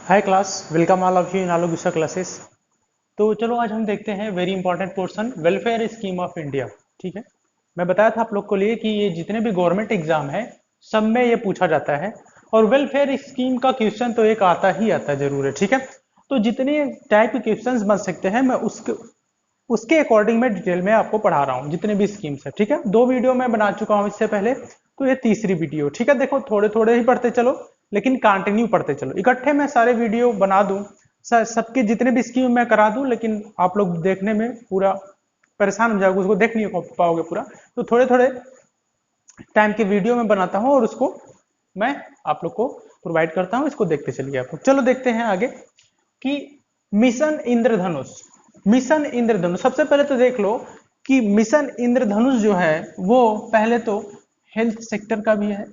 Hi class, welcome all of you in Alok Vishwa classes. तो चलो आज हम देखते हैं very important portion, welfare scheme of India. ठीक है, मैं बताया था आप लोग को लिए कि ये जितने भी गवर्नमेंट एग्जाम है सब में ये पूछा जाता है और वेलफेयर स्कीम का क्वेश्चन तो एक आता ही आता जरूर है। ठीक है, तो जितने टाइप के क्वेश्चंस बन सकते हैं मैं उसके उसके अकॉर्डिंग मैं डिटेल में आपको पढ़ा रहा हूँ जितने भी स्कीम्स है। ठीक है, 2 वीडियो मैं बना चुका हूँ इससे पहले, तो ये तीसरी वीडियो। ठीक है, देखो थोड़े थोड़े ही पढ़ते चलो लेकिन कंटिन्यू पढ़ते चलो। इकट्ठे मैं सारे वीडियो बना दूं, सबके जितने भी स्कीम मैं करा दूं, लेकिन आप लोग देखने में पूरा परेशान हो जाओगे, उसको देख नहीं पाओगे पूरा। तो थोड़े थोड़े टाइम के वीडियो में बनाता हूँ और उसको मैं आप लोग को प्रोवाइड करता हूँ। इसको देखते चलिए आप लोग। चलो देखते हैं आगे कि मिशन इंद्रधनुष। मिशन इंद्रधनुष सबसे पहले तो देख लो कि मिशन इंद्रधनुष जो है वो पहले तो हेल्थ सेक्टर का भी है,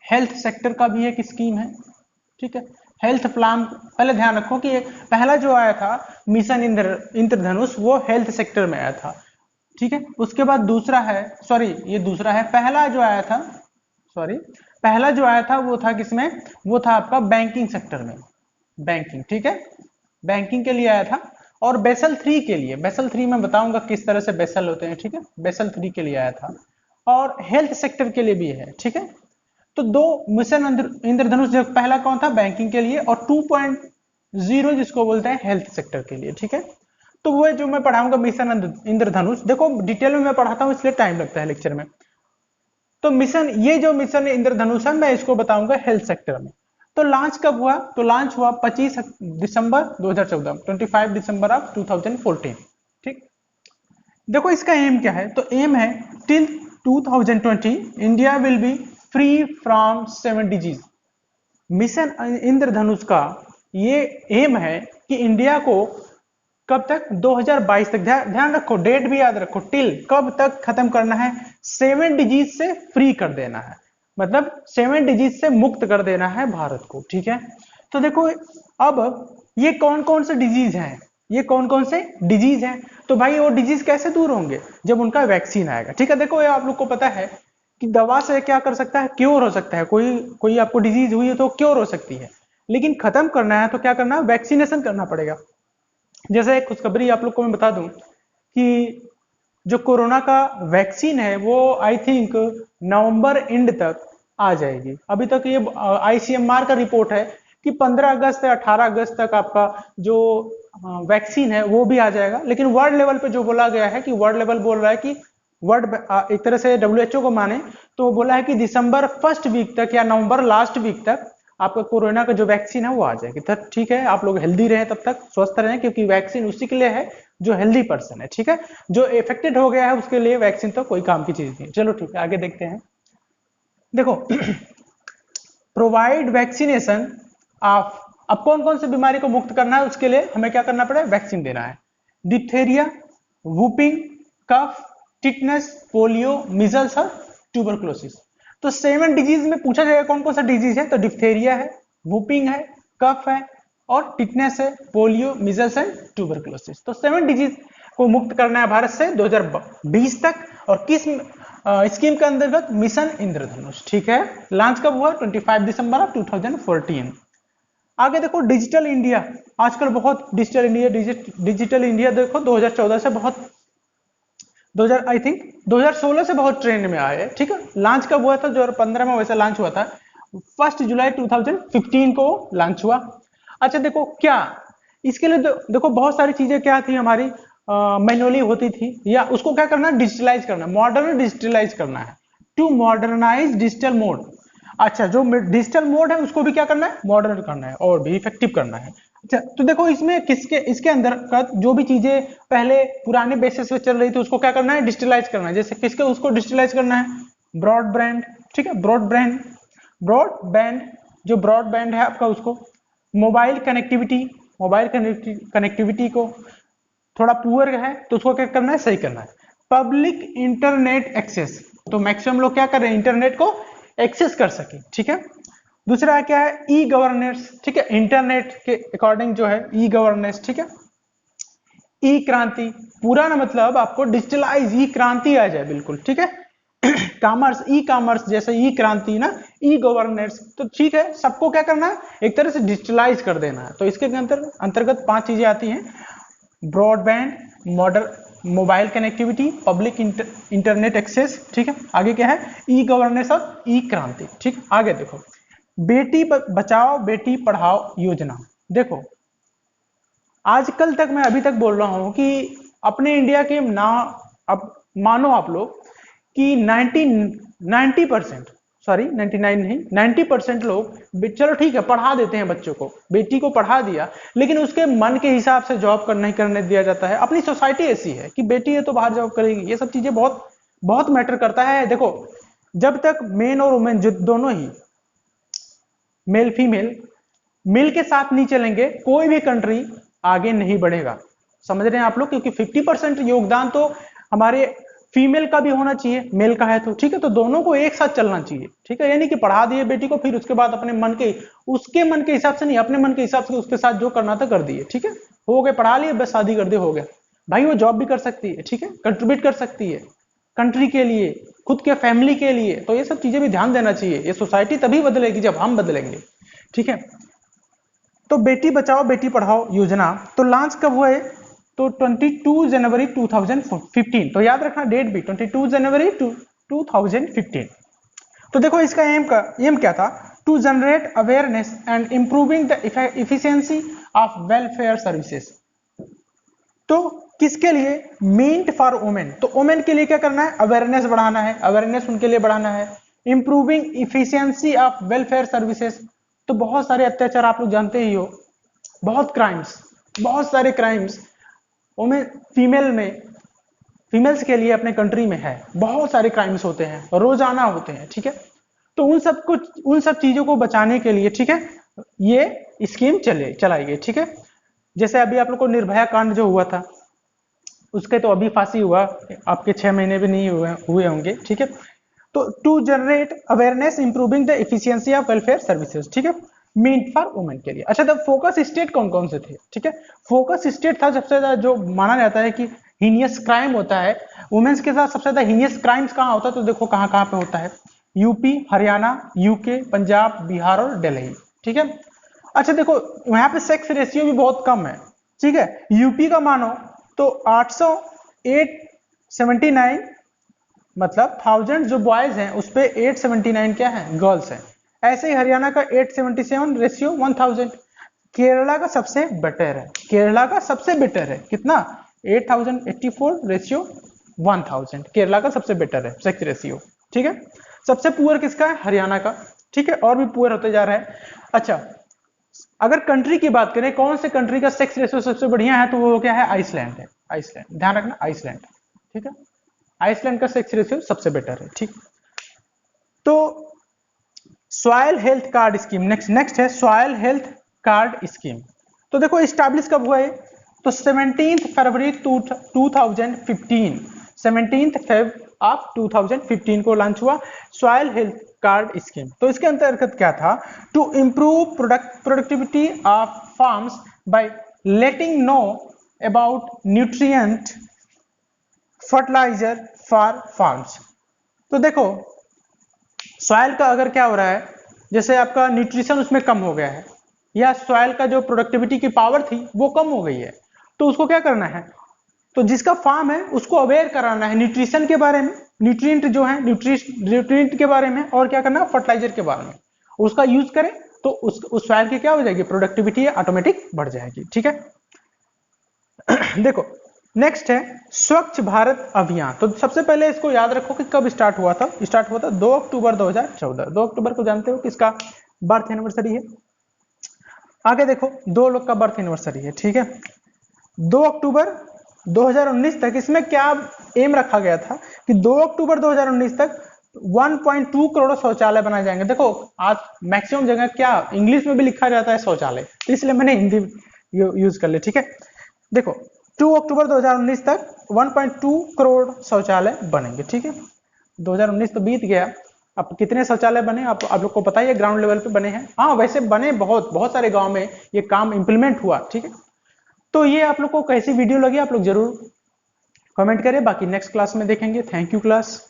हेल्थ सेक्टर का भी एक स्कीम है। ठीक है, हेल्थ प्लान पहले ध्यान रखो कि पहला जो आया था मिशन इंद्रधनुष वो हेल्थ सेक्टर में आया था। ठीक है, उसके बाद दूसरा है, सॉरी ये दूसरा है, पहला जो आया था, सॉरी पहला जो आया था वो था किसमें, वो था आपका बैंकिंग सेक्टर में, बैंकिंग। ठीक है, बैंकिंग के लिए आया था। और बेसल 3 के लिए, बेसल 3 में बताऊंगा किस तरह से बेसल होते हैं। ठीक है, बेसल 3 के लिए आया था और हेल्थ सेक्टर के लिए भी है। ठीक है, तो दो मिशन इंद्रधनुष, जो पहला कौन था बैंकिंग के लिए और 2.0 जिसको बोलते हैं हेल्थ सेक्टर के लिए। ठीक है, तो वो जो मैं पढ़ाऊंगा मिशन इंद्रधनुष, देखो डिटेल में मैं पढ़ाता हूं इसलिए टाइम लगता है लेक्चर में। तो मिशन, ये जो मिशन इंद्रधनुष है मैं इसको बताऊंगा हेल्थ सेक्टर में। तो लॉन्च कब हुआ, तो लॉन्च हुआ 25 दिसंबर 2014, 25 दिसंबर ऑफ 2014। ठीक, देखो इसका एम क्या है, तो एम है till 2020 India will be free from 7 disease. Mission Indradhanush का ये एम है कि इंडिया को कब तक, 2022 तक, ध्यान रखो डेट भी याद रखो, टिल कब तक खत्म करना है, 7 डिजीज से फ्री कर देना है, मतलब 7 डिजीज से मुक्त कर देना है भारत को। ठीक है, तो देखो अब ये कौन कौन से डिजीज हैं, ये कौन कौन से डिजीज हैं, तो भाई वो डिजीज कैसे दूर होंगे, जब उनका वैक्सीन आएगा। ठीक है, देखो ये आप लोग को पता है कि दवा से क्या कर सकता है, क्योर हो सकता है, कोई कोई आपको डिजीज हुई है तो क्योर हो सकती है, लेकिन खत्म करना है तो क्या करना है, वैक्सीनेशन करना पड़ेगा। जैसे एक खुशखबरी आप लोग को मैं बता दूं कि जो कोरोना का वैक्सीन है वो आई थिंक नवंबर एंड तक आ जाएगी। अभी तक ये आईसीएमआर का रिपोर्ट है कि 15 अगस्त या 18 अगस्त तक आपका जो वैक्सीन है वो भी आ जाएगा। लेकिन वर्ल्ड लेवल पे जो बोला गया है कि वर्ल्ड लेवल बोल रहा है कि वर्ल्ड, एक तरह से डब्ल्यूएचओ को माने तो बोला है कि दिसंबर फर्स्ट वीक तक या नवंबर लास्ट वीक तक आपका कोरोना का जो वैक्सीन है वो आ जाएगी। तब ठीक है, आप लोग हेल्दी रहें, तब तक स्वस्थ रहें, क्योंकि वैक्सीन उसी के लिए है जो हेल्दी पर्सन है। ठीक है, जो इफेक्टेड हो गया है उसके लिए वैक्सीन तो कोई काम की चीज नहीं। चलो ठीक है, आगे देखते हैं। देखो प्रोवाइड वैक्सीनेशन ऑफ, अब कौन कौन सी बीमारी को मुक्त करना है उसके लिए हमें क्या करना पड़ेगा, वैक्सीन देना है। डिप्थेरिया, वुपिंग कफ, टिटनेस, पोलियो, मिजल्स और ट्यूबरक्लोसिस। तो 7 डिजीज में पूछा जाएगा कौन कौन सा डिजीज है, तो डिप्थेरिया है, वुपिंग है, कफ है और टिटनेस है, पोलियो, मिजल्स एंड ट्यूबरक्लोसिस। तो 7 डिजीज को मुक्त करना है भारत से 2020 तक। और किस स्कीम के अंतर्गत, मिशन इंद्रधनुष। ठीक है, लॉन्च कब हुआ, 25 दिसंबर ऑफ 2014। आगे देखो डिजिटल इंडिया, आजकल बहुत डिजिटल इंडिया, डिजिटल इंडिया देखो 2014 से बहुत, 2000 आई थिंक 2016 से बहुत ट्रेंड में आए। ठीक है, लॉन्च कब हुआ था, 2015 में वैसे लॉन्च हुआ था, 1 जुलाई 2015 को लॉन्च हुआ। अच्छा देखो क्या इसके लिए देखो बहुत सारी चीजें क्या थी हमारी, मैनुअली होती थी, या उसको क्या करना है, डिजिटलाइज करना, मॉडर्न डिजिटलाइज करना है, टू मॉडर्नाइज डिजिटल मोड। अच्छा, जो डिजिटल मोड है उसको भी क्या करना है, मॉडर्न करना है और भी इफेक्टिव करना है। अच्छा, तो देखो इसमें किसके, इसके अंदर का जो भी चीजें पहले पुराने बेसिस पे चल रही थी उसको क्या करना है, डिजिटलाइज करना है। जैसे किसके, उसको डिजिटलाइज करना है, ब्रॉडबैंड। ठीक है, ब्रॉडबैंड, ब्रॉडबैंड जो ब्रॉडबैंड है आपका उसको, मोबाइल कनेक्टिविटी, मोबाइल कनेक्टिविटी को थोड़ा पुअर है तो उसको क्या करना है, सही करना है। पब्लिक इंटरनेट एक्सेस, तो मैक्सिमम लोग क्या कर रहे हैं, इंटरनेट को एक्सेस कर सके। ठीक है, दूसरा क्या है, ई गवर्नेंस। ठीक है, इंटरनेट के अकॉर्डिंग जो है ई गवर्नेंस। ठीक है, ई क्रांति, पूरा ना मतलब आपको डिजिटलाइज, ई क्रांति आ जाए बिल्कुल। ठीक है, कॉमर्स, ई कॉमर्स जैसे ई क्रांति ना, ई गवर्नेंस, तो ठीक है, सबको क्या करना है, एक तरह से डिजिटलाइज कर देना है। तो इसके अंतर्गत 5 चीजें आती हैं: broadband, modern mobile connectivity, public internet access, ठीक है। आगे क्या है, ई गवर्नेंस और ई क्रांति, ठीक। आगे देखो, बेटी बचाओ बेटी पढ़ाओ योजना। देखो आजकल तक मैं अभी तक बोल रहा हूं कि अपने इंडिया के ना, अब मानो आप लोग कि 90% सॉरी 99 नहीं, 90% लोग चलो ठीक है पढ़ा देते हैं बच्चों को, बेटी को पढ़ा दिया, लेकिन उसके मन के हिसाब से जॉब नहीं करने दिया जाता है। अपनी सोसाइटी ऐसी है कि बेटी है तो बाहर जॉब करेगी, ये सब चीजें बहुत बहुत मैटर करता है। देखो जब तक मेन और वुमेन जो दोनों ही मेल फीमेल मिल के साथ नहीं चलेंगे, कोई भी कंट्री आगे नहीं बढ़ेगा। समझ रहे हैं आप लोग, क्योंकि 50% योगदान तो हमारे फीमेल का भी होना चाहिए, मेल का है तो ठीक है, तो दोनों को एक साथ चलना चाहिए, ठीक है। यानी कि पढ़ा दिए बेटी को, फिर उसके बाद अपने मन के, उसके मन के हिसाब से नहीं, अपने मन के हिसाब से उसके साथ जो करना था कर दिए, ठीक है। हो गए, पढ़ा लिए, बस शादी कर दिए, हो गया। भाई वो जॉब भी कर सकती है, ठीक है, कंट्रीब्यूट कर सकती है कंट्री के लिए, खुद के फैमिली के लिए। तो ये सब चीजें भी ध्यान देना चाहिए। ये सोसाइटी तभी बदलेगी जब हम बदलेंगे, ठीक है। तो बेटी बचाओ बेटी पढ़ाओ योजना तो लॉन्च कब हुआ है, तो 22 जनवरी 2015। तो याद रखना डेट भी, 22 जनवरी 2015। तो देखो इसका एम क्या था, to generate awareness and improving the efficiency of welfare services. तो किसके लिए, मींट फॉर वुमेन। तो वुमेन के लिए क्या करना है, अवेयरनेस बढ़ाना है, अवेयरनेस उनके लिए बढ़ाना है। Improving efficiency of welfare services, तो बहुत सारे अत्याचार आप लोग जानते ही हो, बहुत क्राइम्स, बहुत सारे क्राइम्स वुमेन फीमेल्स के लिए अपने कंट्री में है, बहुत सारे क्राइम्स होते हैं, रोजाना होते हैं, ठीक है। तो उन सब चीजों को बचाने के लिए, ठीक है, ये स्कीम चलाई गई, ठीक है। जैसे अभी आप लोग को निर्भया कांड जो हुआ था, उसके तो अभी फांसी हुआ, आपके 6 महीने भी नहीं हुए होंगे, ठीक है। तो to generate awareness improving the efficiency of welfare services, ठीक है, मीट फॉर वुमेन के लिए। अच्छा, तो फोकस स्टेट कौन कौन से थे, ठीक है। फोकस स्टेट था सबसे ज्यादा जो माना जाता है कि हीनियस क्राइम होता है वुमेन्स के साथ, सबसे ज्यादा हीनियस क्राइम्स कहाँ होता है, तो देखो कहाँ कहाँ पे होता है, यूपी, हरियाणा, यूके, पंजाब, बिहार और दिल्ली, ठीक है। अच्छा देखो यहाँ पे सेक्स रेशियो भी बहुत कम है, ठीक है। यूपी का मानो तो 879, मतलब 1000 जो बॉयज हैं उस पे 879 क्या है, गर्ल्स हैं। ऐसे ही हरियाणा का 877 रेशियो 1000। केरला का सबसे बेटर है, केरला का सबसे बेटर है, कितना, 8084 रेशियो 1000। केरला का सबसे बेटर है सेक्स रेशियो, ठीक है। सबसे पुअर किसका है, हरियाणा का, ठीक है, और भी पुअर होते जा रहा है। अच्छा, अगर कंट्री की बात करें, कौन से कंट्री का सेक्स रेशियो सबसे बढ़िया है, तो वो क्या है, आइसलैंड है। आइसलैंड, ध्यान रखना, आइसलैंड, ठीक है। आइसलैंड का सेक्स रेशियो सबसे बेटर है, ठीक। तो soil health card scheme, next है सॉइल हेल्थ कार्ड स्कीम। तो देखो स्टैब्लिश कब हुआ है, तो 17 फरवरी 2015, 17 फेब ऑफ 2015 को लॉन्च हुआ सॉइल हेल्थ कार्ड स्कीम। तो इसके अंतर्गत क्या था, to improve productivity of farms by letting know about nutrient fertiliser for farms. तो देखो सॉइल का अगर क्या हो रहा है, जैसे आपका न्यूट्रिशन उसमें कम हो गया है, या सॉइल का जो प्रोडक्टिविटी की पावर थी वो कम हो गई है, तो उसको क्या करना है, तो जिसका फार्म है उसको अवेयर कराना है न्यूट्रिशन के बारे में, न्यूट्रिएंट जो है न्यूट्रिएंट के बारे में, और क्या करना है, फर्टिलाइजर के बारे में, उसका यूज करें तो उस सॉइल की क्या हो जाएगी, प्रोडक्टिविटी ऑटोमेटिक बढ़ जाएगी, ठीक है। देखो नेक्स्ट है स्वच्छ भारत अभियान। तो सबसे पहले इसको याद रखो कि कब स्टार्ट हुआ था, 2 अक्टूबर 2014। 2 अक्टूबर को जानते हो किसका बर्थ एनिवर्सरी है। आगे देखो 2 लोग का बर्थ एनिवर्सरी है, ठीक है। 2 अक्टूबर 2019 तक इसमें क्या एम रखा गया था कि 2 अक्टूबर 2019 तक 1.2 करोड़ शौचालय बनाए जाएंगे। देखो आज मैक्सिमम जगह क्या इंग्लिश में भी लिखा जाता है शौचालय, तो इसलिए मैंने हिंदी यूज कर लिया, ठीक है। देखो 2 अक्टूबर 2019 तक 1.2 करोड़ शौचालय बनेंगे, ठीक है। 2019 तो बीत गया, अब कितने शौचालय बने आप लोग को पता ही है, ग्राउंड लेवल पे बने हैं। हाँ वैसे बने बहुत सारे गांव में ये काम इंप्लीमेंट हुआ, ठीक है। तो ये आप लोग को कैसी वीडियो लगी आप लोग जरूर कमेंट करें, बाकी नेक्स्ट क्लास में देखेंगे। Thank you class.